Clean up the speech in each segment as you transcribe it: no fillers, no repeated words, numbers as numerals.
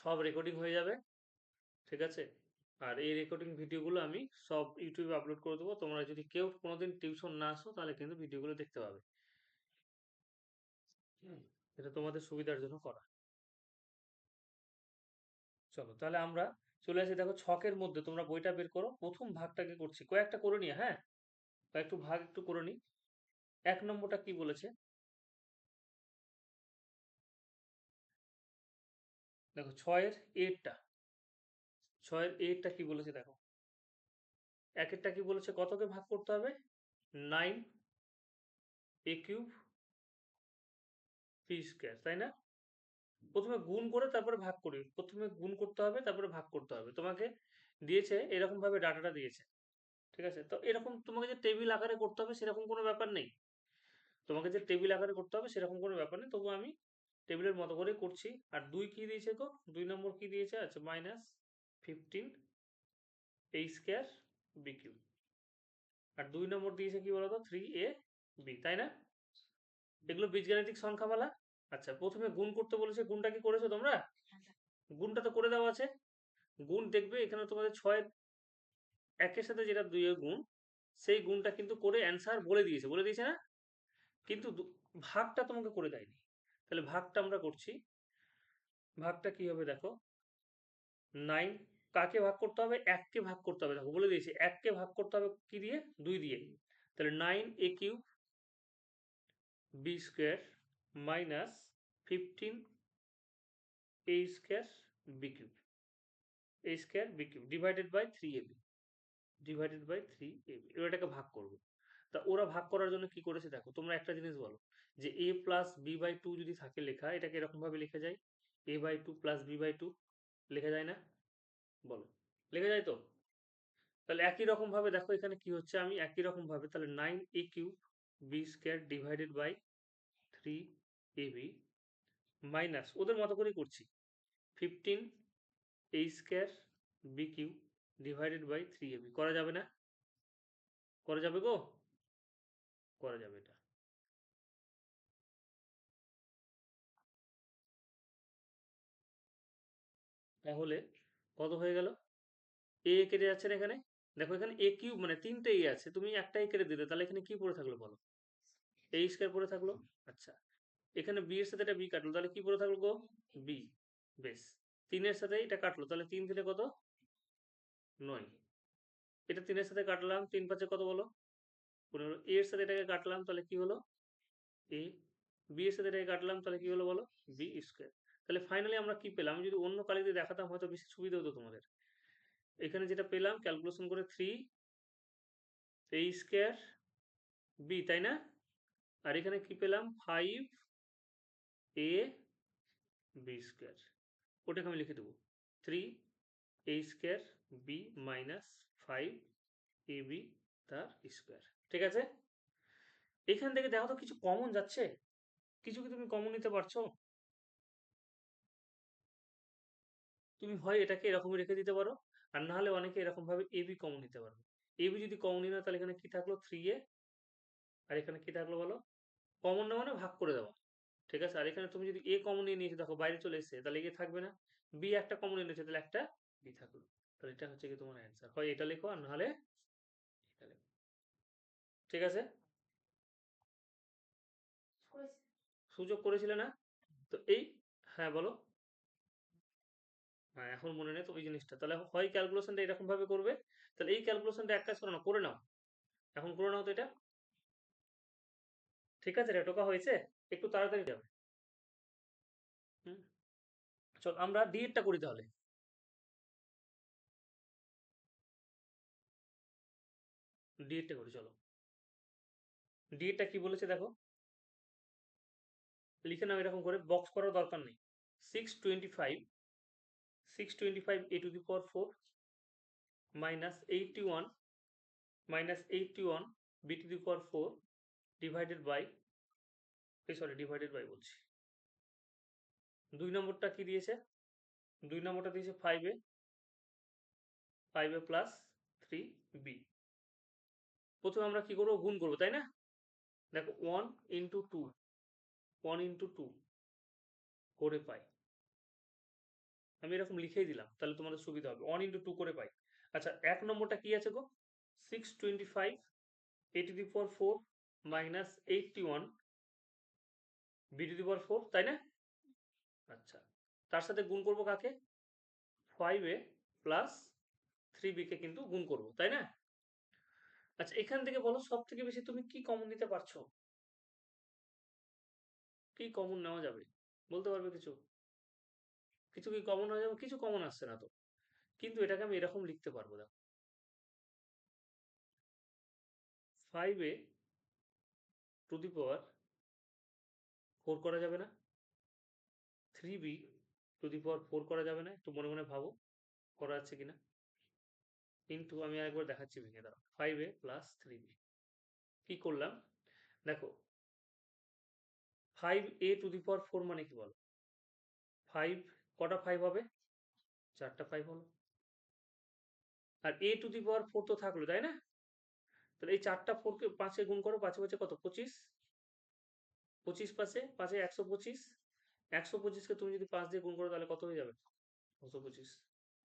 সব রেকর্ডিং হয়ে যাবে, ঠিক আছে? আর এই রেকর্ডিং ভিডিওগুলো আমি সব ইউটিউবে আপলোড করে দেবো। তোমরা যদি কেউ কোনোদিন টিউশন না আসো তাহলে কিন্তু ভিডিওগুলো দেখতে পাবে। এটা তোমাদের সুবিধার জন্য করা। চলো তাহলে আমরা চলে আসি। দেখো ছকের মধ্যে তোমরা বইটা বের করো, প্রথম ভাগটাকে করছি, কয়েকটা করে নিয়ে, হ্যাঁ কয়েকটু ভাগ একটু করে নিই। 1 নম্বরটা কি বলেছে দেখো, ছয়ের এরটা কি বলেছে দেখো। একেরটা কি বলেছে, কতকে ভাগ করতে হবে? 9a³ p², তাই না? প্রথমে গুণ করে তারপরে ভাগ করি, প্রথমে গুণ করতে হবে তারপরে ভাগ করতে হবে। তোমাকে দিয়েছে এরকম ভাবে ডাটাটা দিয়েছে, ঠিক আছে? তো এরকম তোমাকে যে টেবিল আকারে করতে হবে সেরকম কোনো ব্যাপার নেই। তোমাকে যে টেবিল আকারে করতে হবে সেরকম কোনো ব্যাপার নেই, তবু আমি টেবিলের মতো করে করছি। আর 2 কি দিয়েছে গো, 2 নম্বর কি দিয়েছে? আচ্ছা, -15a²b³। আর 2 নম্বর দিয়েছে কি বলতো, 3ab, তাই না? এগুলো বীজগাণিতিক সংখ্যামালা। আচ্ছা, প্রথমে গুণ করতে বলেছে, গুণটা কি করেছো তোমরা? গুণটা তো করে দেওয়া আছে। গুণ দেখবে এখানে তোমাদের 6 এর সাথে যেটা 2 এর গুণ, সেই গুণটা কিন্তু করে অ্যান্সার বলে দিয়েছে না? কিন্তু ভাগটা তোমাকে করে দেয়নি। তাহলে ভাগটা আমরা করছি। ভাগটা কি হবে দেখো, 9 কাকে ভাগ করতে হবে? 1কে ভাগ করতে হবে। দেখো বলে দিয়েছি 1কে ভাগ করতে হবে কি দিয়ে? 2 দিয়ে। তাহলে 9a³ b² minus 15a² b³ divided by 3ab। এবার এটাকে ভাগ করবো। তা ওরা ভাগ করার জন্য কি করেছে দেখো, তোমরা একটা জিনিস বলো, যে a+b/2 যদি থাকে লেখা, এটাকে এরকম ভাবে লেখা যায়, a/2 + b/2 লেখা যায় না? বলো, লেখা যায় তো? তাহলে একই রকম ভাবে দেখো এখানে কি হচ্ছে, আমি একই রকম ভাবে তাহলে 9a³ b² divided by 3ab minus ওদের মতো করে করছি 15a² b³ divided by 3ab। করা যাবে না? করা যাবে গো? করা যাবে এটা। তাহলে কত হয়ে গেল? এ কেটে যাচ্ছে না এখানে? দেখো এখানে a³ মানে 3টে এ আছে, তুমি একটা এ কেটে দিলে, তাহলে এখানে কি পড়ে থাকলো বলো? a² পড়ে থাকলো। আচ্ছা, এখানে বি এর সাথে এটা বি কাটলো, তাহলে কি পড়ে থাকলো গো? বি। বেশ। 3-এর সাথে এটা কাটলো, তাহলে 3 থেকে কত? 9। এটা 3-এর সাথে কাটলাম, 3×5 কত বলো? 15। এ এর সাথে এটাকে কাটলাম, তাহলে কি হলো? এ। বি এর সাথে এটাকে কাটলাম, তাহলে কি হলো বলো? b²। তাহলে ফাইনালি আমরা কি পেলাম? আমি যদি অন্য কালি দিয়ে দেখাতাম হয়তো বেশি সুবিধা হতো তোমাদের। এখানে যেটা পেলাম ক্যালকুলেশন করে 3a² b, তাই না? আর এখানে কি পেলাম? 5ab²। ওটাকে আমি লিখে দেবো 3a² b মাইনাস 5ab তার স্কোয়ার। ঠিক আছে? এখান থেকে দেখো তো কিছু কমন যাচ্ছে? কিছু কি তুমি কমন নিতে পারছো? তুমি হয় এটাকে এরকমই রেখে দিতে পারো, আর না হলে অনেকে এরকম ভাবে এবি কমন নিতে পারবে। এবি যদি কমন নিই না, তাহলে এখানে কি থাকলো? 3a। আর এখানে কি থাকলো বলো? কমন না মানে ভাগ করে দেওয়া। ঠিক আছে? আর এখানে তুমি যদি এ কমন নিয়ে নিয়েছো, দেখো বাইরে চলে এসেছে, তাহলে এ থাকবে না। বি একটা কমন নিয়ে নিয়েছে, তাহলে একটা বি থাকলো। তাহলে এটা হচ্ছে কি তোমার অ্যান্সার। হয় এটা লেখো আর নাহলে এটা লেখো। ঠিক আছে? সুযোগ করেছিলে না? তো এই, হ্যাঁ বলো। হ্যাঁ, এখন মনে নেই তো ওই জিনিসটা। তাহলে হয় ক্যালকুলেশনটা এরকম ভাবে করবে। তাহলে এই ক্যালকুলেশনটা এক কাজ করো না, করে নাও। এখন করে নাও তো এটা। ঠিক আছে? এটা টোকা হয়েছে? একটু তাড়াতাড়ি যাবে। হুম। চল আমরা ডি এরটা করি তাহলে। ডি এরটা করি চলো। ডি এরটা কি বলেছে দেখো, লিখে নাও এরকম করে, বক্স করার দরকার নেই। 625 625a⁴ -81 b⁴ divided by, sorry divided by বলছি। 2 নম্বরটা কি দিয়েছে? 2 নম্বরটা দিয়েছে 5a প্লাস 3b। প্রথমে আমরা কি করবো? গুণ করবো, তাই না? দেখো 1 × 2 করে পাই। আমি এরকম লিখেই দিলাম, তাহলে তোমাদের সুবিধা হবে। 1 × 2 করে পাই। আচ্ছা, 1 নম্বরটা কি আছে গো? 625 a⁴ মাইনাস 81 b⁴, তাই না? আচ্ছা, তার সাথে গুণ করব কাকে? 5a প্লাস 3b কে কিন্তু গুণ করব, তাই না? আচ্ছা, এখান থেকে বলো সব থেকে বেশি তুমি কি কমন নিতে পারছো? কি কমন নেওয়া যাবে বলতে পারবে কিছু? কিছু কি কমন হয়ে যাবে? কিছু কমন আসছে না তো। কিন্তু এটাকে আমি এরকম লিখতে পারবো, দেখো 5a⁴ করা যাবে না? 3b⁴ করা যাবে না? একটু মনে মনে ভাবো করা যাচ্ছে কিনা। কিন্তু আমি আরেকবার দেখাচ্ছি ভেঙে, দাঁড়াও। 5a প্লাস 3b কি করলাম দেখো। 5a⁴ মানে কি বলো? 5 কটা 5 হবে? 4টা 5 হলো। আর a⁴ তো থাকলো, তাই না? তাহলে এই 4টা 4 কে 5 গুণ করো, 5 5 কত? 25। 25 5 5 125। 125 কে তুমি যদি 5 দিয়ে গুণ করো তাহলে কত হয়ে যাবে? 225।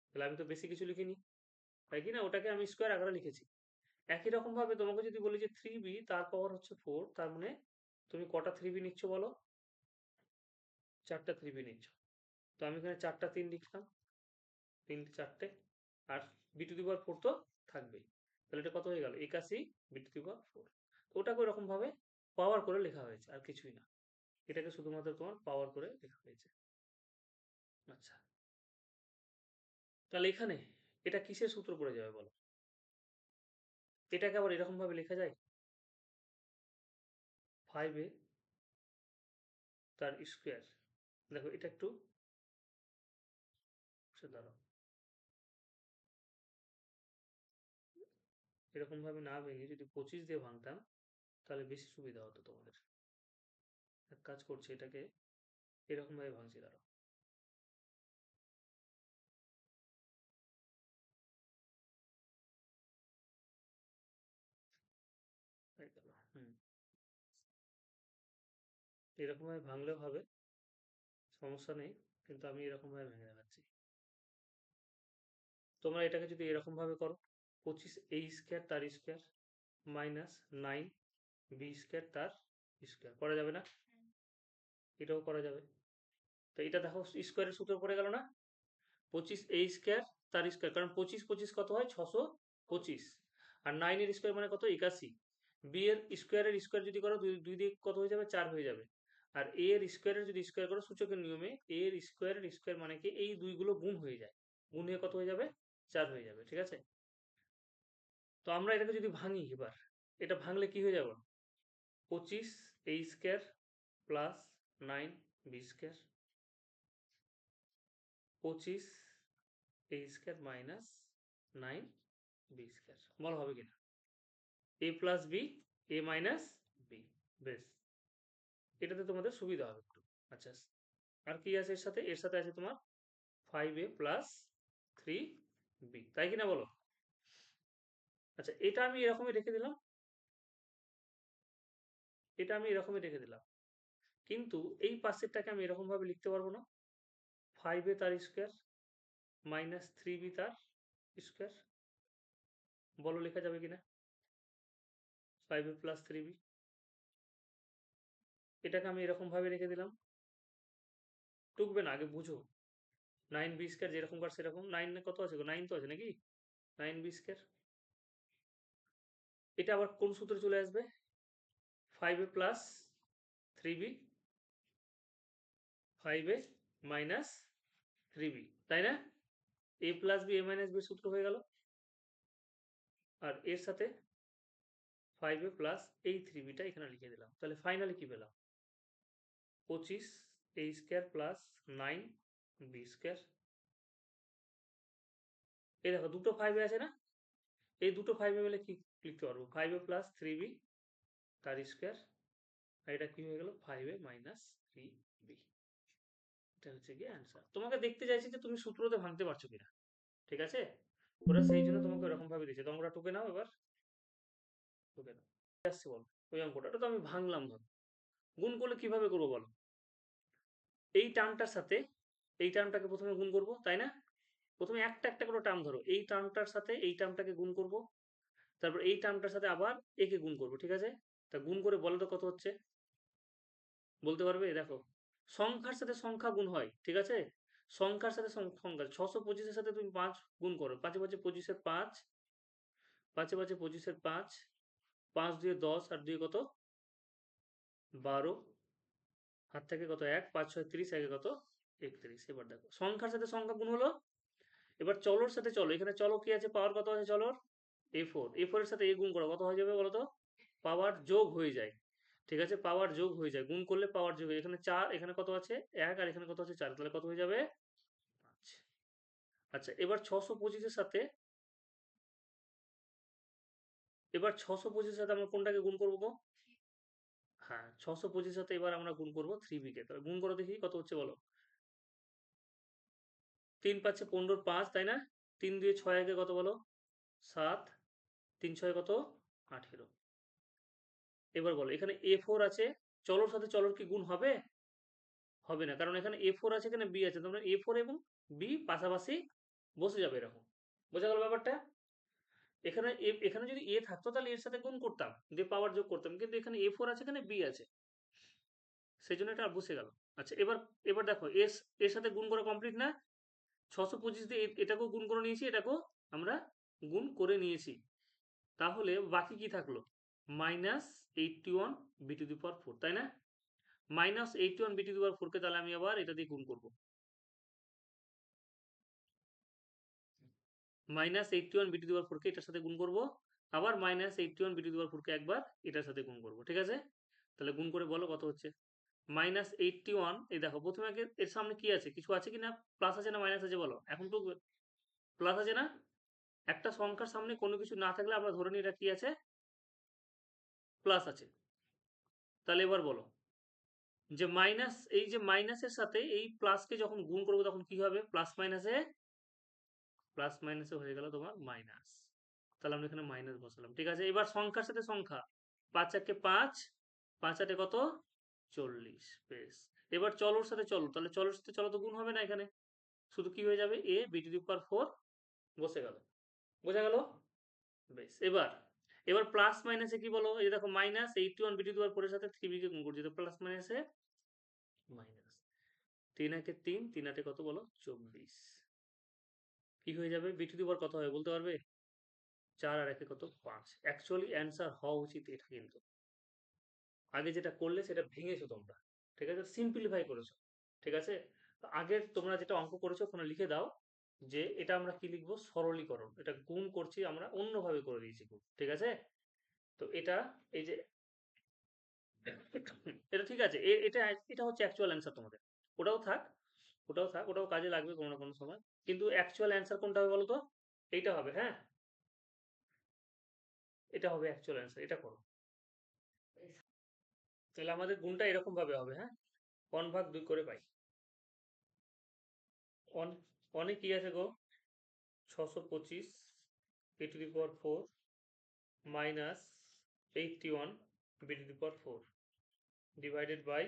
তাহলে আমি তো বেশি কিছু লিখিনি, তাই কি না? ওটাকে আমি স্কোয়ার আকারে লিখেছি। একই রকম ভাবে তোমাকে যদি বলি যে 3b তার পাওয়ার হচ্ছে 4, তার মানে তুমি কটা 3b নিচ্ছ বলো? 4টা 3b নিচ্ছ। তো আমি এখানে 4টা 3 লিখলাম, 3 4টে, আর b⁴ তো থাকবেই। তাহলে এটা কত হয়ে গেল? 81 b⁴। ওটাকে ওরকম ভাবে পাওয়ার করে লেখা হয়েছে, আর কিছুই না। এটাকে শুধুমাত্র তোমার পাওয়ার করে লেখা হয়েছে। আচ্ছা, তাহলে এখানে এটা কিসের সূত্র পড়ে যাবে বলো? এটাকে আবার এরকম ভাবে লেখা যায়, 5a তার স্কোয়ার। দেখো এটা একটু দাঁড়াও, এরকম ভাবে না ভেঙে যদি 25 দিয়ে ভাঙতাম তাহলে বেশি সুবিধা হতো তোমাদের। এক কাজ করছি, এটাকে এরকম ভাবে ভাঙছি, দাঁড়াও। এরকম ভাবে ভাঙলেও হবে, সমস্যা নেই। কিন্তু আমি এরকম ভাবে ভেঙে দেখাচ্ছি। তোমরা এটাকে যদি এরকম ভাবে করো, 25a² তার স্কোয়ার মাইনাস 9b² তার স্কোয়ার করা যাবে না? এটাও করা যাবে। তো এটা দেখো স্কোয়ারের সূত্র পড়ে গেল না? 25a² তার স্কোয়ার, কারণ 25 25 কত হয়? 625। আর 9 এর স্কোয়ার মানে কত? 81। বি এর স্কোয়ারের স্কোয়ার যদি করো, দুই দুই দিক কত হয়ে যাবে? 4 হয়ে যাবে। আর এ এর স্কোয়ারের যদি স্কোয়ার করো সূচকের নিয়মে, এ এর স্কোয়ার মানে কি? এই দুইগুলো গুণ হয়ে যায়, গুণ হয়ে কত হয়ে যাবে? 4 হয়ে যাবে, ঠিক আছে? তো আমরা এটাকে যদি ভাঙি এবার, এটা ভাঙলে কি হয়ে যাবে? 25a² plus 9b², 25a² minus 9b², বলো হবে কিনা? a plus B, A minus B. বেশ, এটাতে তোমাদের সুবিধা হবে একটু। আচ্ছা, আর কি আছে এর সাথে? এর সাথে আছে তোমার 5a প্লাস 3b, তাই কিনা বলো? আচ্ছা, এটা আমি এরকমই রেখে দিলাম, এটা আমি এরকমই রেখে দিলাম। কিন্তু এই পাশেরটাকে আমি এরকম ভাবে লিখতে পারবো না? 5a তার স্কোয়ার মাইনাস 3b তার স্কোয়ার, বলো লেখা যাবে কিনা? 5a প্লাস 3b, এটাকে আমি এরকম ভাবে রেখে দিলাম। টুকবে না, আগে বুঝো। 9b² যেরকম কার সেরকম। 9 কত আছে? 9 তো আছে নাকি? 9b²। এটা আবার কোন সূত্রে চলে আসবে? 5a plus 3b, 5a minus 3b, তাই না? a plus B, A minus B সূত্র হয়ে গেল। আর এর সাথে 5a প্লাস এই 3bটা এখানে লিখে দিলাম। তাহলে ফাইনালি কি পেলাম? 25a² plus 9b²। এই দেখো দুটো 5a আছে না? এই দুটো 5a মিলে কি লিখতে পারবো? 5a প্লাস 3b তার স্কোয়ার। আর এটা কি হয়ে গেল? 5a minus 3b। এটা হচ্ছে কি অ্যান্সার। তোমাকে দেখতে চাইছি যে তুমি সূত্রতে ভাঙতে পারছো কিনা, ঠিক আছে? ওরা সেই জন্য তোমাকে ওরকম ভাবে দিয়েছে। তোমরা টুকে নাও এবার, টুকে নাও। আসছে বলো ওই অঙ্কটা, ওটা তো আমি ভাঙলাম। ধরো গুণ করলে কিভাবে করবো বলো? এই টার্মটার সাথে এই টার্মটাকে প্রথমে গুণ করব, তাই না? প্রথমে একটা একটা করে টার্ম ধরো, এই টার্মটার সাথে এই টার্মটাকে গুণ করব, তারপর এই টার্মটার সাথে আবার একে গুণ করব, ঠিক আছে? তা গুণ করে বলো তো কত হচ্ছে, বলতে পারবে? দেখো, সংখ্যার সাথে সংখ্যা গুণ হয়, ঠিক আছে? সংখ্যার সাথে সংখ্যা, 625-এর সাথে তুমি 5 গুণ করো, 5 5 25-এর 5, 5 5 25-এর 5, 5 2 10 আর 2 কত, 12, হাত থেকে কত, 1, 5 6 30, একে কত, 31। এবার দেখো সংখ্যার সাথে সংখ্যা গুণ হলো। এবার চলোর সাথে চলো, এখানে চলো কি আছে, পাওয়ার কত আছে চলোর, a4, a4 এর সাথে a গুণ করো, কত হয়ে যাবে বলো তো? পাওয়ার যোগ হয়ে যায়, ঠিক আছে? পাওয়ার যোগ হয়ে যায়, গুণ করলে পাওয়ার যোগ হয়ে যায়। এখানে 4, এখানে কত আছে 1, আর এখানে কত আছে 4, তাহলে কত হয়ে যাবে 5। আচ্ছা, এবার 625-এর সাথে, এবার 625-এর সাথে আমরা কোনটাকে গুণ করবো গো? হ্যাঁ, 625-এর সাথে এবার আমরা গুণ করবো 3b কে। তাহলে গুণ করো দেখি কত হচ্ছে বলো। 3 5 15 5, তাই না? 3 2 6 একে কত বলো, 7, 3 6 কত, 18। এবার বলো এখানে a4 আছে, চলোর সাথে চলোর কি গুণ হবে? হবে না, কারণ এখানে a4 আছে, এখানে b আছে, তোমরা a4 এবং b পাশাপাশি বসে যাবে এরকম। বোঝা গেল ব্যাপারটা? এখানে যদি a থাকতো তাহলে এর সাথে গুণ করতাম, দিয়ে পাওয়ার যোগ করতাম, কিন্তু এখানে a4 আছে, এখানে b আছে, সেই জন্য এটা বসে গেল। আচ্ছা, এবার এবার দেখো এর সাথে গুণ করা কমপ্লিট না? 625 দিয়ে এটাকেও গুণ করে নিয়েছি, এটাকেও আমরা গুণ করে নিয়েছি। তাহলে বাকি কি থাকলো? -81 b⁴, তাই না? -81 b⁴ কে তাহলে আমি আবার এটা দিয়ে গুণ করবো, -81 b⁴ কে এটার সাথে গুণ করব, আবার -81 b⁴ কে একবার এটার সাথে গুণ করব, ঠিক আছে? তাহলে গুণ করে বলো কত হচ্ছে। -81, এই দেখো প্রথমে আগে এর সামনে কি আছে, কিছু আছে কি না, প্লাস আছে না মাইনাস আছে বলো, এখন তো প্লাস আছে না? একটা সংখ্যার সামনে কোনো কিছু না থাকলে আমরা ধরে নিই এটা কি আছে, প্লাস আছে। তাহলে এবার বলো যে মাইনাস, এই যে মাইনাসের সাথে এই প্লাসকে যখন গুণ করবো তখন কি হবে, প্লাস মাইনাসে, প্লাস মাইনাসে হয়ে গেল তোমার মাইনাস। তাহলে আমরা এখানে মাইনাস বসালাম, ঠিক আছে? এবার সংখ্যার সাথে সংখ্যা, 5 1 5, 5 8 কত, 40। বেশ, এবার চলোর সাথে চলো, তাহলে চলোর সাথে চলো তো গুণ হবে না এখানে, শুধু কি হয়ে যাবে, a b⁴ বসে গেল। বোঝা গেল? বেশ, এবার এবার প্লাস মাইনাসে কি বলো, এই দেখো -81 b⁴ সাথে 3b কে গুণ করছি, তো প্লাস মাইনাসে মাইনাস, 3 1 3, 3 8 কত বলো, 24। কি হয়ে যাবে, b⁴ কত হবে বলতে পারবে? 4 আর 1 কত, 5। অ্যাকচুয়ালি অ্যান্সার হওয়া উচিত এটা, কিন্তু আগে যেটা করলে সেটা ভেঙেছো তোমরা, ঠিক আছে? সিম্পলিফাই করেছো, ঠিক আছে? তো আগে তোমরা যেটা অঙ্ক করেছো ওখানে লিখে দাও যে এটা আমরা কি লিখবো, সরলীকরণ, এটা গুণ করছি আমরা অন্যভাবে করে দিয়েছি গুণ, ঠিক আছে? তো এটা, এই যে এটা ঠিক আছে, এটা এটা হচ্ছে অ্যাকচুয়াল অ্যান্সার তোমাদের। ওটাও থাক, ওটাও থাক, ওটাও কাজে লাগবে কোনো না কোনো সময়, কিন্তু অ্যাকচুয়াল অ্যান্সার কোনটা হবে বলো তো? এইটা হবে, হ্যাঁ, এটা হবে অ্যাকচুয়াল অ্যান্সার, এটা করো। তাহলে আমাদের গুণটা এরকম ভাবে হবে, হ্যাঁ, 1/2 করে পাই। অন, অনেক কি আছে গো, 625 a⁴ minus 81 b⁴ divided by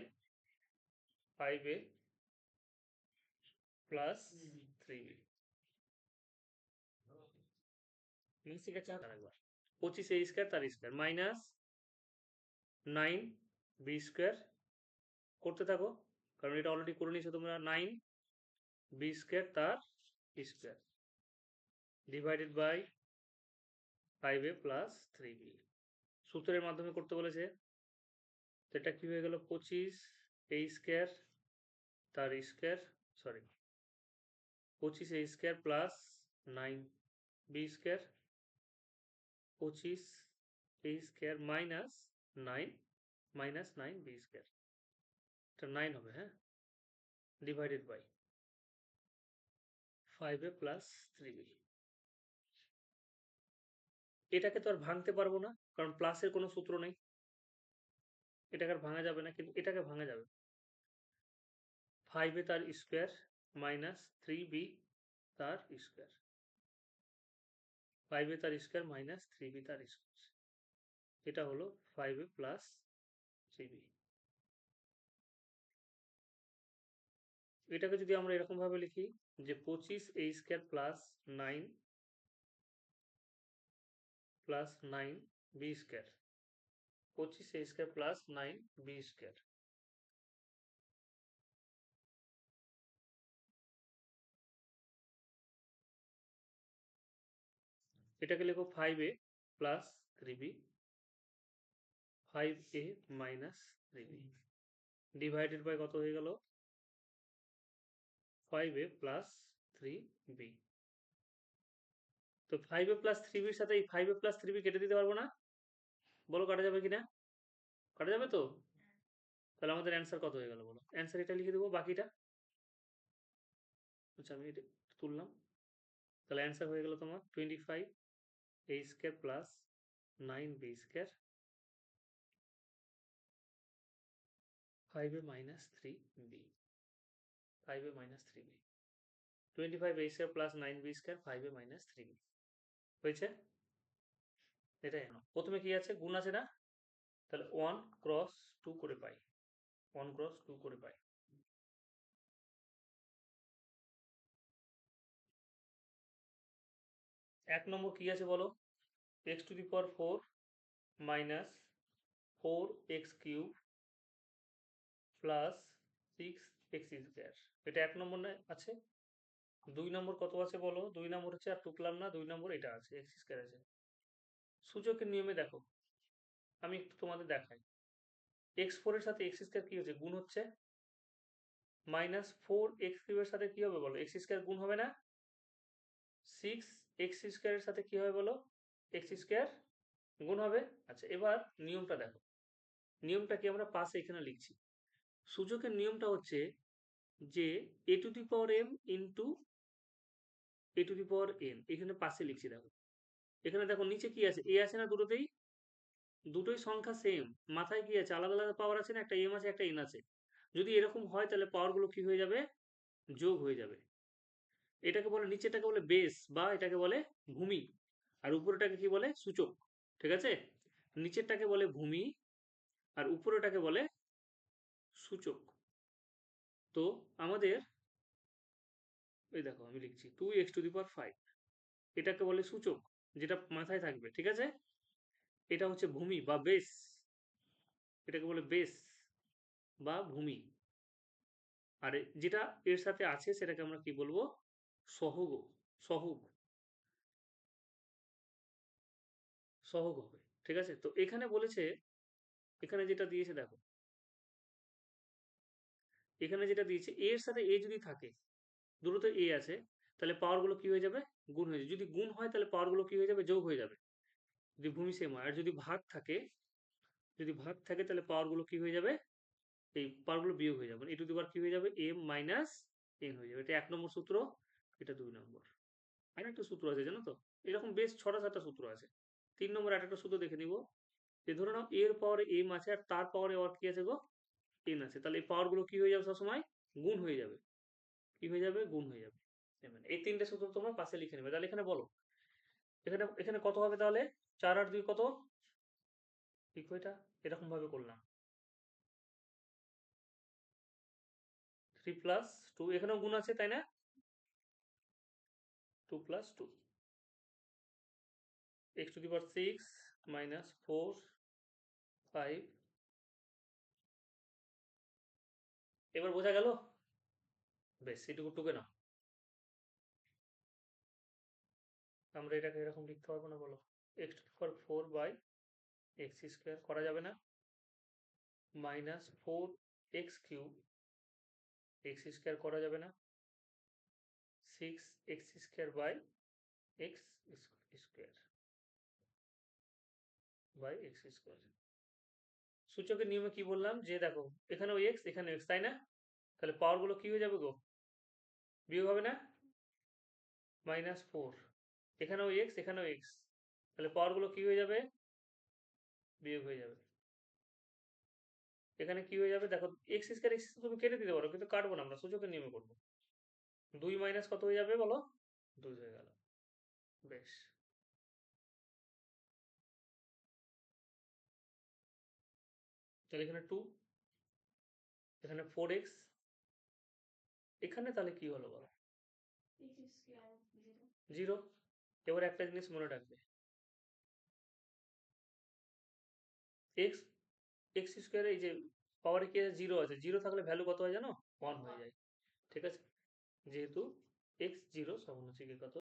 5a plus 3b। ঠিক আছে, একবার 25 a স্কোয়ার তার স্কোয়ার মাইনাস 9 b² করতে থাকো, কারণ এটা অলরেডি করে নিয়েছো তোমরা, 9 b² তার square divided by 5a plus 3b। সূত্রের মাধ্যমে করতে বলেছে, এটা কি হয়ে গেল, 25 a² তার square, sorry, 25 a² plus 9 b², 25 a² minus 9, minus 9 b², এটা 9 হবে, হ্যাঁ, divided by 5a plus 3b। এটাকে তো আর ভাঙতে পারবো না, কারণ প্লাসের কোনো সূত্র নেই, এটাকে আর ভাঙা যাবে না, কিন্তু এটাকে ভাঙা যাবে। 5a তার স্কোয়ার মাইনাস 3b তার স্কোয়ার, 5a তার স্কোয়ার মাইনাস 3b তার স্কোয়ার, এটা হলো 5a প্লাস 3b। এটাকে যদি আমরা এরকম ভাবে লিখি যে 25a² plus 9 b², 25a² plus 9b², এটাকে লিখো 5a plus 3b, 5a minus 3b divided by কত হয়ে গেল 5a প্লাস 3b। তো 5a প্লাস 3bর সাথে এই 5a প্লাস 3b কেটে দিতে পারবো না? বলো কাটা যাবে কিনা? কাটা যাবে তো? তাহলে আমাদের অ্যান্সার কত হয়ে গেল বলো? অ্যান্সার এটা লিখে দেবো বাকিটা। আচ্ছা আমি এটা তুললাম। তাহলে অ্যান্সার হয়ে গেল তোমার 25a² plus 9b², 5a minus 3b, 5a minus 3b, 25a² plus 9b² 5a minus 3b হয়েছে। এটাই প্রথমে কি আছে গুণ আছে না, তাহলে 1 ক্রস 2 করে পাই, 1 ক্রস 2 করে পাই। এক নম্বর কি আছে বলো, x⁴ minus 4x³ plus 6x², এটা এক নম্বর না আছে। 2 নম্বর কত আছে বলো, 2 নম্বর হচ্ছে আর টুকলাম না, 2 নম্বর এটা আছে x² আছে। সূচকের নিয়মে দেখো আমি একটু তোমাদের দেখাই, x4 এর সাথে x² কি হচ্ছে গুণ হচ্ছে, মাইনাস 4x³ এর সাথে কি হবে বলো x² গুণ হবে না, 6x² এর সাথে কি হবে বলো x² গুণ হবে। আচ্ছা এবার নিয়মটা দেখো, নিয়মটা কি আমরা পাশে এখানে লিখছি, সূচকের নিয়মটা হচ্ছে যে a⁴m ইন্টু a⁴n, এখানে পাশে লিখছি দেখো, এখানে দেখো নিচে কি আছে a আছে না, দুটোতেই দুটোই সংখ্যা সেম, মাথায় কি আছে আলাদা আলাদা পাওয়ার আছে না, একটা m আছে একটা n আছে। যদি এরকম হয় তাহলে পাওয়ারগুলো কি হয়ে যাবে, যোগ হয়ে যাবে। এটাকে বলে, নিচেটাকে বলে বেস বা এটাকে বলে ভূমি, আর উপরেটাকে কি বলে সূচক। ঠিক আছে, নিচেরটাকে বলে ভূমি আর উপরেটাকে বলে সূচক। তো আমাদের এই দেখো আমি লিখছি 2x⁵, এটাকে বলে সূচক, যেটা মাথায় থাকবে। ঠিক আছে, এটা হচ্ছে ভূমি বা বেস, এটাকে বলে বেস বা ভূমি, আর যেটা এর সাথে আছে সেটাকে আমরা কি বলবো, সহগ, সহগ, সহগ হবে। ঠিক আছে, তো এখানে বলেছে, এখানে যেটা দিয়েছে দেখো, এখানে যেটা দিয়েছে a এর সাথে a যদি থাকে, দুটোতে a আছে, তাহলে পাওয়ার গুলো কি হয়ে যাবে, গুণ হয়ে যাবে। যদি গুণ হয় তাহলে পাওয়ার গুলো কি হয়ে যাবে, যোগ হয়ে যাবে, যদি ভূমি সেম হয়। আর যদি ভাগ থাকে, যদি ভাগ থাকে তাহলে পাওয়ার গুলো কি হয়ে যাবে, এই পাওয়ার গুলো বিয়োগ হয়ে যাবে, কি হয়ে যাবে m মাইনাস n হয়ে যাবে। এটা 1 নম্বর সূত্র, এটা 2 নম্বর। আর একটা সূত্র আছে জানো তো, এরকম বেশ 6টা 7টা সূত্র আছে। 3 নম্বর একটা সূত্র দেখে নিব, যে ধরে নাও এর পাওয়ারে m আছে আর তার পাওয়ারে আর কি আছে গো, n আছে, তাহলে এই পাওয়ার গুলো কি হয়ে যাবে সবসময়, গুণ হয়ে যাবে। কি হয়ে যাবে, গুণ হয়ে যাবে। এই 3টে সূত্র তোমরা পাশে লিখে নেবে। তাহলে এখানে বলো, এখানে এখানে কত হবে তাহলে, 4 আর 2 কত, লিখো এটা, এরকম ভাবে করলাম 3 প্লাস 2, এখানেও গুণ আছে তাই না, 2 প্লাস 2, x⁴ মাইনাস 4 5, এবার বোঝা গেল, বেশ এটুকু টুকে নাও। আমরা এটাকে এরকম লিখতে পারবো না বলো, x⁴/x² করা যাবে না, মাইনাস 4x³ x² করা যাবে না, 6x² সূচকের নিয়মে কি বললাম, যে দেখো এখানেও x এখানেও x তাই না, তাহলে পাওয়ার গুলো কি হয়ে যাবে গো, বিয়োগ হবে না, -4, এখানেও x এখানেও x, তাহলে পাওয়ার গুলো কি হয়ে যাবে, বিয়োগ হয়ে যাবে। এখানে কি হয়ে যাবে দেখো, x² তুমি কেটে দিতে পারো, কিন্তু কাটবো না, আমরা সূচকের নিয়মে করবো। 2 মাইনাস কত হয়ে যাবে বলো, 2 হয়ে গেল। বেশ, তাহলে এখানে 2, এখানে 4x এখানে তাহলে কি হলো বলো? জিরো। এবার একটা জিনিস মনে রাখবে, এক্স এক্স স্কোয়ারে এই যে পাওয়ারে কি জিরো আছে, জিরো থাকলে ভ্যালু কত হয় জানো? ওয়ান হয়ে যায়। ঠিক আছে, যেহেতু এক্স জিরো সমান হচ্ছে কি কত